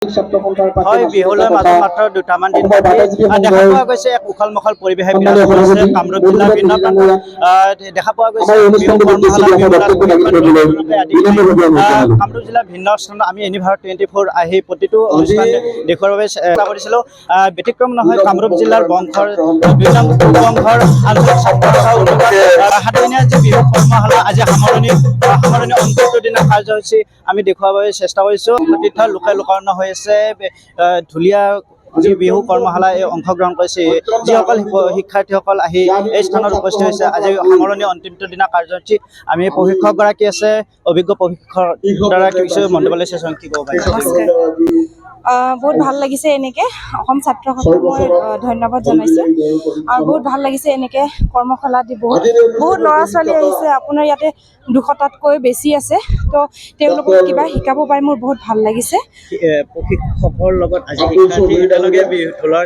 হয় বিহুলৈ মাজত মাত্ৰ দুটামান দিন বাকী দেখা পোৱা গৈছে এক উখল মাখল পৰিৱেশে বিৰাজ কৰিছে কামৰূপ জিলাৰ ভিন্ন প্ৰান্তত দেখা পোৱা গৈছে বিহু কৰ্মশালা বিহু নাচ আদি কামৰূপ জিলাৰ ভিন্ন স্থানত আমি এনিভাৰ 24 আহি প্ৰতিটো অনুষ্ঠান দেখুৱাৰ বাবে চেষ্টা কৰিছিলোঁ ব্যতিক্ৰম নহয় কামৰূপ জিলাৰ বংশৰ বংশৰ আঞ্চলিক ছাত্ৰ সাতদিনীয়া যি বিহু কৰ্মশালা আজি সামৰণি অন্তিমটো দিনা কাৰ্যসূচী আমি দেখুৱাৰ বাবে চেষ্টা কৰিছোঁ তীৰ্থ লোকে লোকাৰণ্য হৈ আছে ঢুলীয়া যি বিহু কৰ্মশালা অংশগ্ৰহণ কৰিছে যিসকল শিক্ষাৰ্থীসকল আহি এই স্থানত উপস্থিত হৈছে আজি সামৰণি অন্তিমটো দিনা কাৰ্যসূচী আমি প্ৰশিক্ষকগৰাকী আছে অভিজ্ঞ প্ৰশিক্ষকৰ দ্বাৰা কিছু মন্তব্য চেচন কি ক'ব পাৰিছে বহুত ভাল লাগিছে এনেকৈ অসম ছাত্ৰ সন্থাক মই ধন্যবাদ জনাইছোঁ আৰু বহুত ভাল লাগিছে এনেকৈ কৰ্মশালা দি বহুত ল'ৰা ছোৱালী আহিছে আপোনাৰ ইয়াতে 200টাতকৈ বেছি আছে তো তেওঁলোকক কিবা শিকাব পাই মোৰ বহুত ভাল লাগিছে প্ৰশিক্ষকৰ লগত আজি শিক্ষাৰ্থী একেলগে ঢোলৰ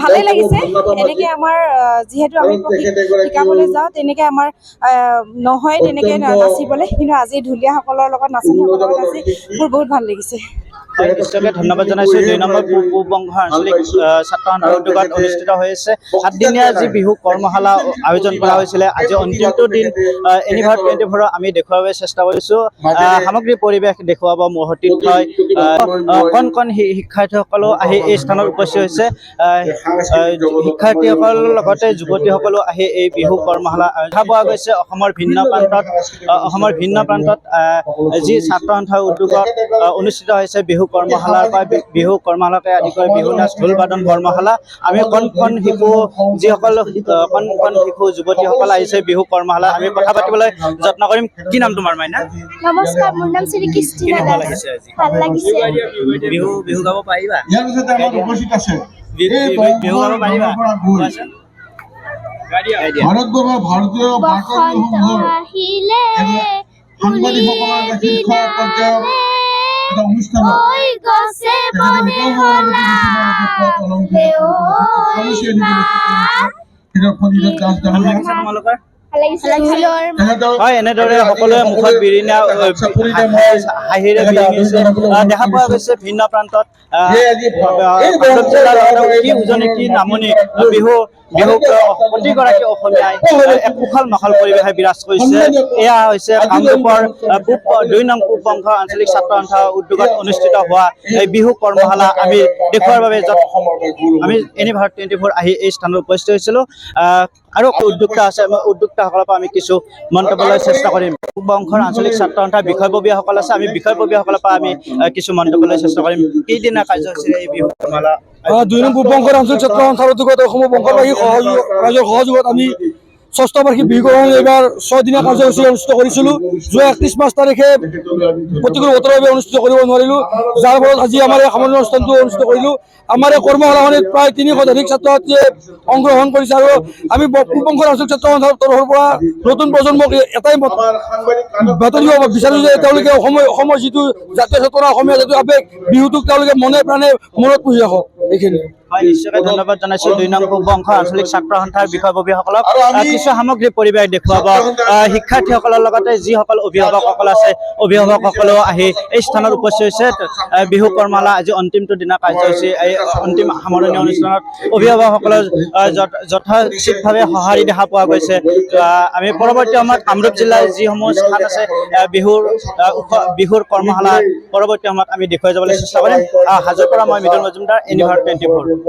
ভালেই লাগিছে এনেকৈ আমাৰ যিহেতু আমি শিকাবলৈ যাওঁ তেনেকৈ আমাৰ নহয় তেনেকৈ নাচিবলৈ কিন্তু আজি ঢুলীয়াসকলৰ লগত নাচনীসকলৰ লগত নাচি মোৰ বহুত ভাল লাগিছে নিশ্চয়কৈ ধন্যবাদ জনাইছোঁ 2 নম্বৰ পূব বংগ আঞ্চলিক ছাত্ৰ সন্থাৰ উদ্যোগত অনুষ্ঠিত হৈ আছে 7 দিনীয়া যি বিহু কৰ্মশালা আয়োজন কৰা হৈছিলে আজি অন্তিমটো দিন এনিভাৰ 24 আমি দেখুৱাবলৈ চেষ্টা কৰিছোঁ সামগ্ৰিক পৰিৱেশ দেখুৱাব মহতীৰ্থই কণ শিক্ষাৰ্থীসকলো আহি এই স্থানত উপস্থিত হৈছে শিক্ষাৰ্থীসকলৰ লগতে যুৱতীসকলো আহি এই বিহু কৰ্মশালা দেখা পোৱা গৈছে অসমৰ ভিন্ন প্ৰান্তত যি ছাত্ৰ সন্থাৰ উদ্যোগত অনুষ্ঠিত হৈছে বিহু কৰ্মশালাকে আদি কৰি বিহু নাচ ঢোল বাদন কৰ্মশালা আমি কণ শিশু যিসকল কণ শিশু যুৱতীসকল আহিছে বিহু কৰ্মশালা আমি কথা পাতিবলৈ যত্ন কৰিম কি নাম তোমাৰ মাইনা নমস্কাৰ মোৰ নাম শ্ৰী কৃষ্টিনা দাস ভাল লাগিছে বিহু গাব পাৰিবা বিহু গাব পাৰিবা ভাৰতীয় আহিলে ঐ গছে বনে হলা হয় এনেদৰে সকলোৱে মুখত বিৰিণা হাঁহিৰে বিৰিঙিছে দেখা পোৱা গৈছে ভিন্ন প্ৰান্তত কি উজনি কি নামনি বিহুক প্ৰতিগৰাকী অসমীয়াই এক উখল মাখল পৰিৱেশে বিৰাজ কৰিছে এয়া হৈছে কামৰূপৰ 2 নং পূব বংগ আঞ্চলিক ছাত্ৰ সন্থাৰ উদ্যোগত অনুষ্ঠিত হোৱা এই বিহু কৰ্মশালা আমি দেখুৱাৰ বাবে আমি এনিভাৰ 24 আহি এই স্থানত উপস্থিত হৈছিলোঁ আৰু উদ্যোক্তা আছে উদ্যোক্তাসকলৰ পৰা আমি কিছু মন্তব্যলৈ চেষ্টা কৰিম পূব বংগৰ আঞ্চলিক ছাত্ৰ সন্থাৰ বিষয়ববীয়াসকল আছে আমি বিষয়ববীয়াসকলৰ পৰা আমি কিছু মন্তব্যলৈ চেষ্টা কৰিম কেইদিনা কাৰ্যসূচীৰে এই বিহু কৰ্মশালা 2 নং পূব বংগৰ আঞ্চলিক ছাত্ৰ সন্থাৰ উদ্যোগত অসমৰ বংগবাসী ৰাইজৰ সহযোগত আমি 6টা বাৰ্ষিক বিহুকৰণ এইবাৰ 6 দিনীয়া কাৰ্যসূচী অনুষ্ঠিত কৰিছিলোঁ যোৱা 31 মাৰ্চ তাৰিখে প্ৰতিকূল বতৰৰ বাবে অনুষ্ঠিত কৰিব নোৱাৰিলোঁ যাৰ ফলত আজি আমাৰ এই সামৰণি অনুষ্ঠানটো অনুষ্ঠিত কৰিলোঁ আমাৰ এই কৰ্মশালাখনিত প্ৰায় 300 অধিক ছাত্ৰ ছাত্ৰীয়ে অংশগ্ৰহণ কৰিছে আৰু আমি পূব বংগৰ আঞ্চলিক ছাত্ৰ সন্থাৰ তৰফৰ পৰা নতুন প্ৰজন্মক এটাই বাতৰি দিব বিচাৰোঁ যে তেওঁলোকে অসমৰ যিটো জাতীয় চেতনা অসমীয়া জাতীয় আৱেগ বিহুটোক তেওঁলোকে মনে প্ৰাণে মনত পুহি ৰাখক এইখিনি হয় নিশ্চয়কৈ ধন্যবাদ জনাইছোঁ 2 নং পূব বংগ আঞ্চলিক ছাত্ৰ সন্থাৰ বিষয়ববীয়াসকলক কিছু সামগ্ৰিক পৰিৱেশ দেখুৱাব শিক্ষাৰ্থীসকলৰ লগতে যিসকল অভিভাৱকসকল আছে অভিভাৱকসকলেও আহি এই স্থানত উপস্থিত হৈছে বিহু কৰ্মশালা আজি অন্তিমটো দিনা কাৰ্যসূচী এই অন্তিম সামৰণি অনুষ্ঠানত অভিভাৱকসকলৰ যথোচিতভাৱে সঁহাৰি দেখা পোৱা গৈছে আমি পৰৱৰ্তী সময়ত কামৰূপ জিলাৰ যিসমূহ স্থান আছে বিহুৰ কৰ্মশালা পৰৱৰ্তী সময়ত আমি দেখুৱাই যাবলৈ চেষ্টা কৰিম হাজোৰ পৰা মই মৃদুল মজুমদাৰ এনিভাৰ 24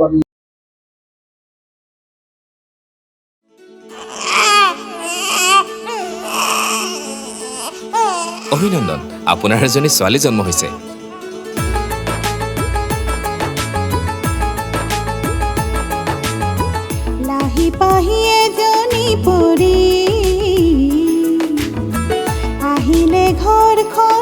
অভিনন্দন আপোনাৰ এজনী ছোৱালী জন্ম হৈছে লাহি পাহি এজনী পৰি আহিলে ঘৰখন